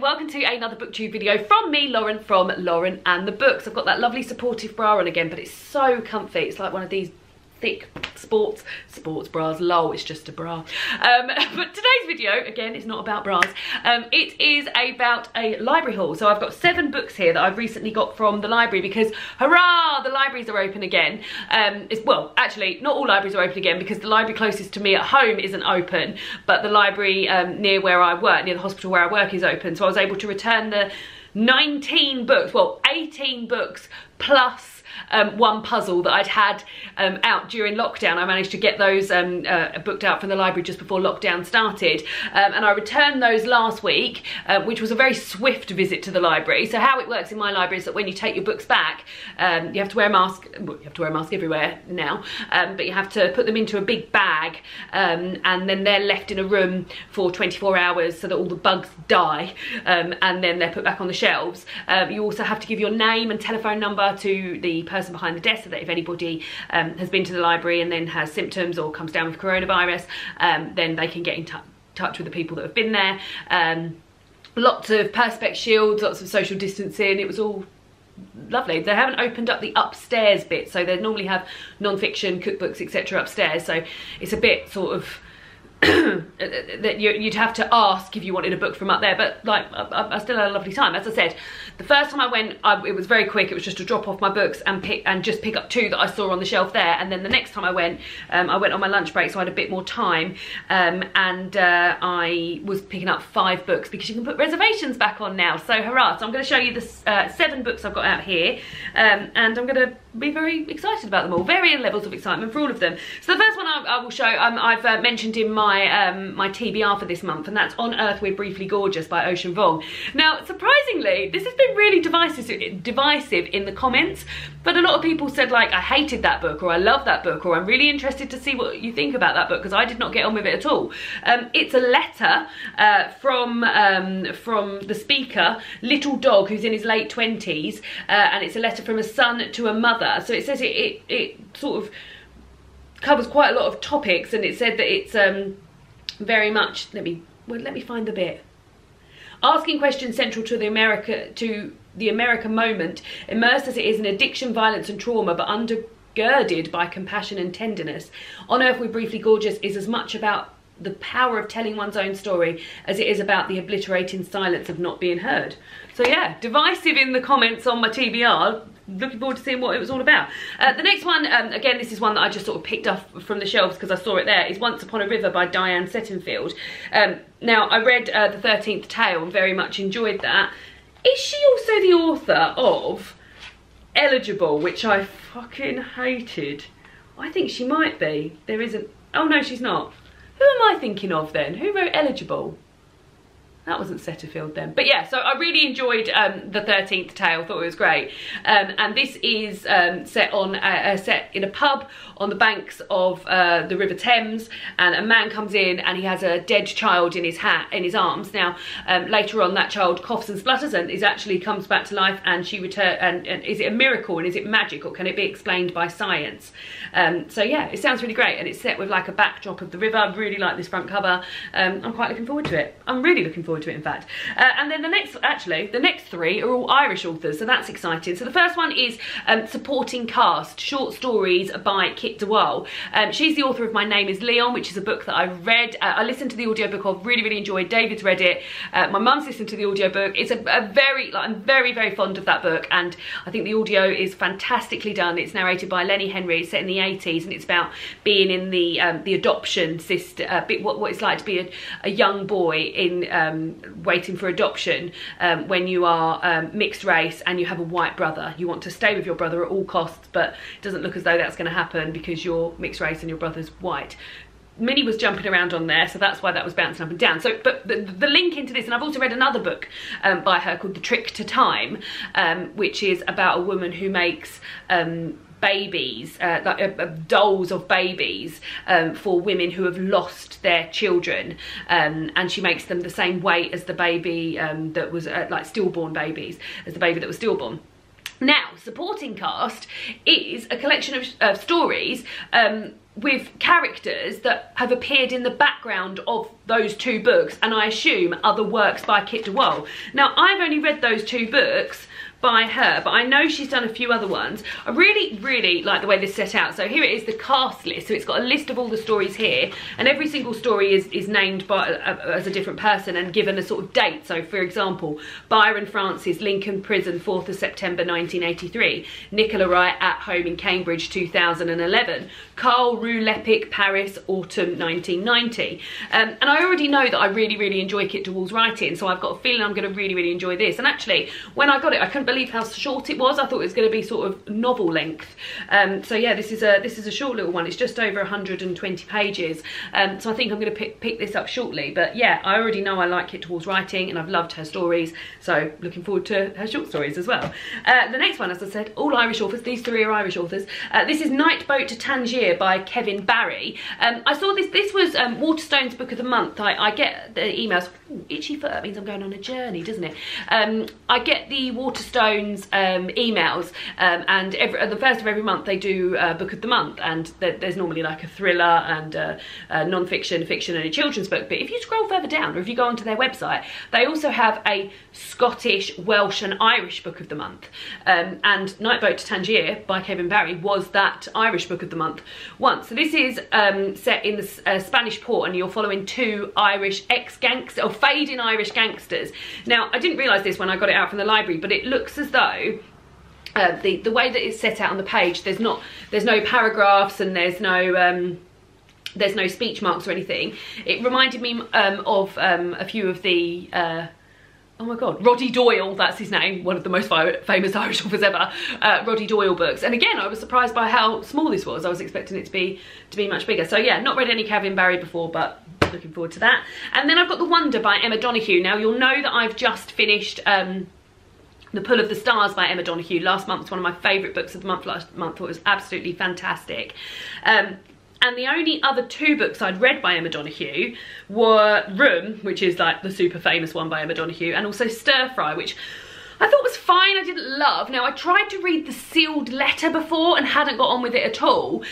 welcome to another booktube video from me, Lauren, from Lauren and the Books. I've got that lovely supportive bra on again, but it's so comfy. It's like one of these thick sports bras. Lol, it's just a bra. But today's video, again, is not about bras. It is about a library haul. So I've got 7 books here that I've recently got from the library because, hurrah, the libraries are open again. Well, actually, not all libraries are open again because the library closest to me at home isn't open, but the library near where I work, near the hospital where I work, is open. So I was able to return the 19 books, well, 18 books plus one puzzle that I'd had out during lockdown. I managed to get those booked out from the library just before lockdown started, and I returned those last week, which was a very swift visit to the library. So how it works in my library is that when you take your books back, you have to wear a mask. Well, you have to wear a mask everywhere now, but you have to put them into a big bag, and then they're left in a room for 24 hours so that all the bugs die, and then they're put back on the shelves. You also have to give your name and telephone number to the person behind the desk so that if anybody has been to the library and then has symptoms or comes down with coronavirus, then they can get in touch with the people that have been there. Lots of perspex shields, lots of social distancing. It was all lovely. They haven't opened up the upstairs bit, so they normally have non-fiction, cookbooks, etc. upstairs, so it's a bit sort of that you'd have to ask if you wanted a book from up there, but like I still had a lovely time. As I said, the first time I went, it was very quick. It was just to drop off my books and just pick up 2 that I saw on the shelf there, and then the next time I went on my lunch break, so I had a bit more time, and I was picking up 5 books because you can put reservations back on now, so hurrah. So I'm going to show you the 7 books I've got out here, and I'm going to be very excited about them all. Varying levels of excitement for all of them. So the first one I will show, I've mentioned in my TBR for this month, and that's On Earth We're Briefly Gorgeous by Ocean Vuong. Now, surprisingly, this has been really divisive in the comments, but a lot of people said, like, I hated that book, or I love that book, or I'm really interested to see what you think about that book, because I did not get on with it at all. It's a letter from the speaker, Little Dog, who's in his late 20s, and it's a letter from a son to a mother. So it says it sort of covers quite a lot of topics, and it said that it's very much, let me find the bit. Asking questions central to the America moment, immersed as it is in addiction, violence and trauma, but undergirded by compassion and tenderness. On Earth We're Briefly Gorgeous is as much about the power of telling one's own story as it is about the obliterating silence of not being heard. So yeah, divisive in the comments on my TBR. Looking forward to seeing what it was all about. The next one, again, this is one that I just sort of picked up from the shelves because I saw it there, is Once Upon a River by Diane Settenfield. Now, I read The 13th Tale and very much enjoyed that. Is she also the author of Eligible, which I fucking hated? I think she might be. There isn't... Oh, no, she's not. Who am I thinking of then? Who wrote Eligible? That wasn't Setterfield then. But yeah, so I really enjoyed The 13th Tale, thought it was great. And this is set in a pub on the banks of the River Thames, and a man comes in and he has a dead child in his arms. Now, later on, that child coughs and splutters and comes back to life, and she returns. And is it a miracle, and is it magic, or can it be explained by science? So yeah, it sounds really great, and it's set with like a backdrop of the river. I really like this front cover. I'm quite looking forward to it. I'm really looking forward to it, in fact. And then the next 3 are all Irish authors, so that's exciting. So the first one is Supporting Cast, short stories by Kit DeWall. She's the author of My Name is Leon, which is a book that I read. I listened to the audiobook of, really enjoyed. David's read it. My mum's listened to the audiobook. It's I'm very fond of that book, and I think the audio is fantastically done. It's narrated by Lenny Henry. It's set in the 80s, and it's about being in the adoption system, what it's like to be a young boy in waiting for adoption when you are mixed race and you have a white brother. You want to stay with your brother at all costs, but it doesn't look as though that's going to happen because you're mixed race and your brother's white. Minnie was jumping around on there, so that's why that was bouncing up and down. So, but the link into this, and I've also read another book by her called The Trick to Time, which is about a woman who makes babies, dolls of babies for women who have lost their children, and she makes them the same weight as the baby that was like stillborn babies, as the baby that was stillborn. Now, Supporting Cast is a collection of stories with characters that have appeared in the background of those 2 books, and I assume other works by Kit de Waal. Now, I've only read those 2 books by her, but I know she's done a few other ones. I really like the way this is set out. So here it is, the cast list. So it's got a list of all the stories here, and every single story is named by as a different person and given a sort of date. So for example, Byron Francis, Lincoln Prison, 4th of September 1983. Nicola Wright, At Home in Cambridge, 2011. Carl Roux-Lepic, Paris, autumn 1990. And I already know that I really enjoy Kit de Waal's writing, so I've got a feeling I'm going to really enjoy this. And actually, when I got it, I couldn't believe how short it was. I thought it was going to be sort of novel length. So yeah, this is a short little one. It's just over 120 pages. So I think I'm going to pick this up shortly. But yeah, I already know I like Kit de Waal's writing, and I've loved her stories. So looking forward to her short stories as well. The next one, as I said, all Irish authors. These 3 are Irish authors. This is Night Boat to Tangier by Kevin Barry. I saw this was Waterstone's Book of the Month. I get the emails. Ooh, itchy foot, that means I'm going on a journey, doesn't it? I get the Waterstone's emails, and at the first of every month they do Book of the Month, and there's normally like a thriller and non-fiction, fiction and a children's book. But if you scroll further down, or if you go onto their website, they also have a Scottish, Welsh and Irish Book of the Month. And Night Boat to Tangier by Kevin Barry was that Irish Book of the Month once. So this is set in the Spanish port, and you're following 2 Irish ex-gangsters, or fading Irish gangsters. Now, I didn't realise this when I got it out from the library, but it looks as though the way that it's set out on the page, there's no paragraphs, and there's no speech marks or anything. It reminded me of a few of the oh my god, Roddy Doyle, that's his name, one of the most famous Irish authors ever, Roddy Doyle books. And again, I was surprised by how small this was. I was expecting it to be much bigger. So yeah, not read any Kevin Barry before, but looking forward to that. And then I've got The Wonder by Emma Donoghue. Now, you'll know that I've just finished The Pull of the Stars by Emma Donoghue. Last month was one of my favourite books of the month last month. It was absolutely fantastic. And the only other 2 books I'd read by Emma Donoghue were Room, which is like the super famous one by Emma Donoghue, and also Stir Fry, which I thought was fine, I didn't love. Now, I tried to read The Sealed Letter before and hadn't got on with it at all.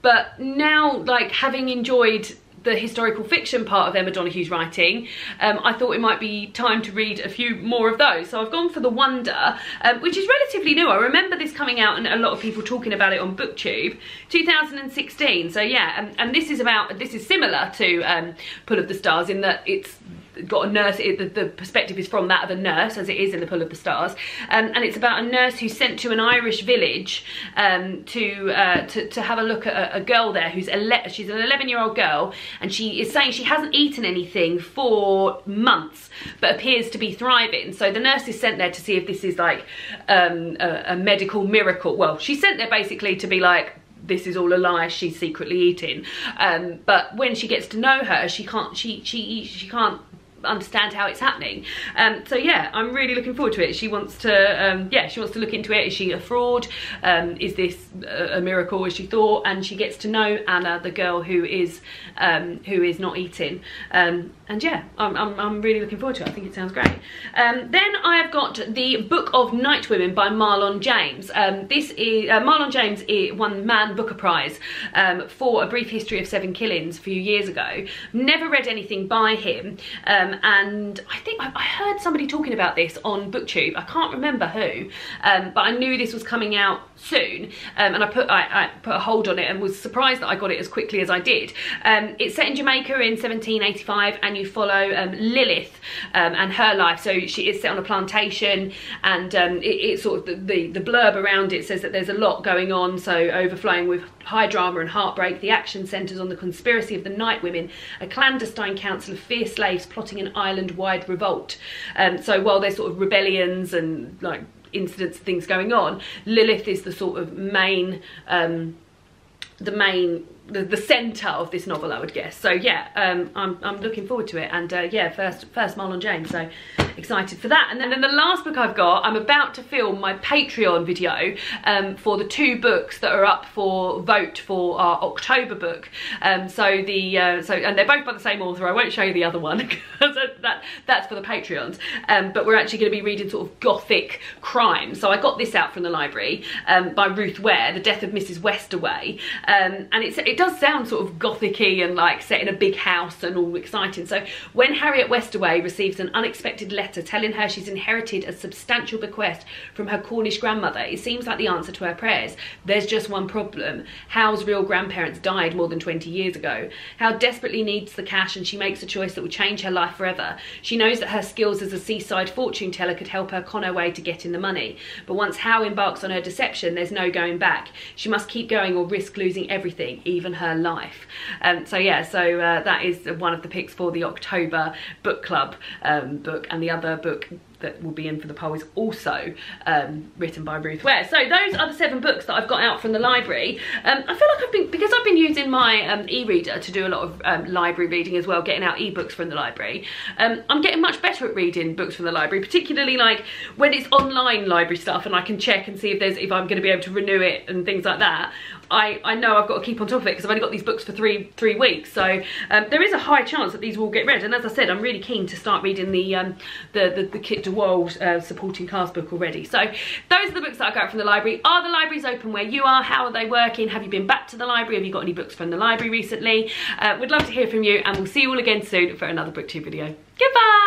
But now, like, having enjoyed the historical fiction part of Emma Donoghue's writing, I thought it might be time to read a few more of those. So I've gone for The Wonder, which is relatively new. I remember this coming out and a lot of people talking about it on BookTube, 2016. So yeah, and this is similar to Pull of the Stars in that it's got a nurse, the perspective is from that of a nurse, as it is in The Pull of the Stars, and it's about a nurse who's sent to an Irish village to have a look at a girl there who's she's an 11-year-old girl, and she is saying she hasn't eaten anything for months but appears to be thriving. So the nurse is sent there to see if this is like a medical miracle. Well, she's sent there basically to be like, this is all a lie, she's secretly eating. But when she gets to know her, she can't understand how it's happening. So yeah, I'm really looking forward to it. She wants to she wants to look into it. Is she a fraud? Is this a miracle as she thought? And she gets to know Anna, the girl who is not eating. And yeah, I'm really looking forward to it. I think it sounds great. Then I have got The Book of Night Women by Marlon James. This is Marlon James won Man Booker Prize for A Brief History of Seven Killings a few years ago. Never read anything by him, and I think I heard somebody talking about this on BookTube. I can't remember who, but I knew this was coming out soon, and I put a hold on it and was surprised that I got it as quickly as I did. It's set in Jamaica in 1785, and you follow Lilith and her life. So she is set on a plantation, and it's sort of the blurb around it says that there's a lot going on, so overflowing with high drama and heartbreak. The action centres on the conspiracy of the Night Women, a clandestine council of fierce slaves plotting an island-wide revolt. So while there's sort of rebellions and like incidents and things going on, Lilith is the sort of main the centre of this novel, I would guess. So yeah, I'm looking forward to it, and yeah, first Marlon James, so excited for that. And then the last book I've got, I'm about to film my Patreon video for the 2 books that are up for vote for our October book. And they're both by the same author. I won't show you the other one because that's for the Patreons. But we're actually going to be reading sort of gothic crime. So I got this out from the library by Ruth Ware, The Death of Mrs Westaway. And it does sound sort of gothic-y and like set in a big house and all exciting. So when Harriet Westaway receives an unexpected letter telling her she's inherited a substantial bequest from her Cornish grandmother, it seems like the answer to her prayers. There's just one problem. Hal's real grandparents died more than 20 years ago. Hal desperately needs the cash, and she makes a choice that will change her life forever. She knows that her skills as a seaside fortune teller could help her con her way to getting the money. But once Hal embarks on her deception, there's no going back. She must keep going or risk losing everything, even her life. That is one of the picks for the October book club book, and the other book that will be in for the poll is also written by Ruth Ware. So those are the 7 books that I've got out from the library. I feel like because I've been using my e-reader to do a lot of library reading as well, getting out e-books from the library. I'm getting much better at reading books from the library, particularly like when it's online library stuff and I can check and see if I'm going to be able to renew it and things like that. I know I've got to keep on top of it because I've only got these books for three weeks, so there is a high chance that these will get read. And as I said, I'm really keen to start reading the Kit de Wold supporting cast book already. So those are the books that I got from the library. Are the libraries open where you are? How are they working? Have you been back to the library? Have you got any books from the library recently? We'd love to hear from you, and we'll see you all again soon for another BookTube video. Goodbye.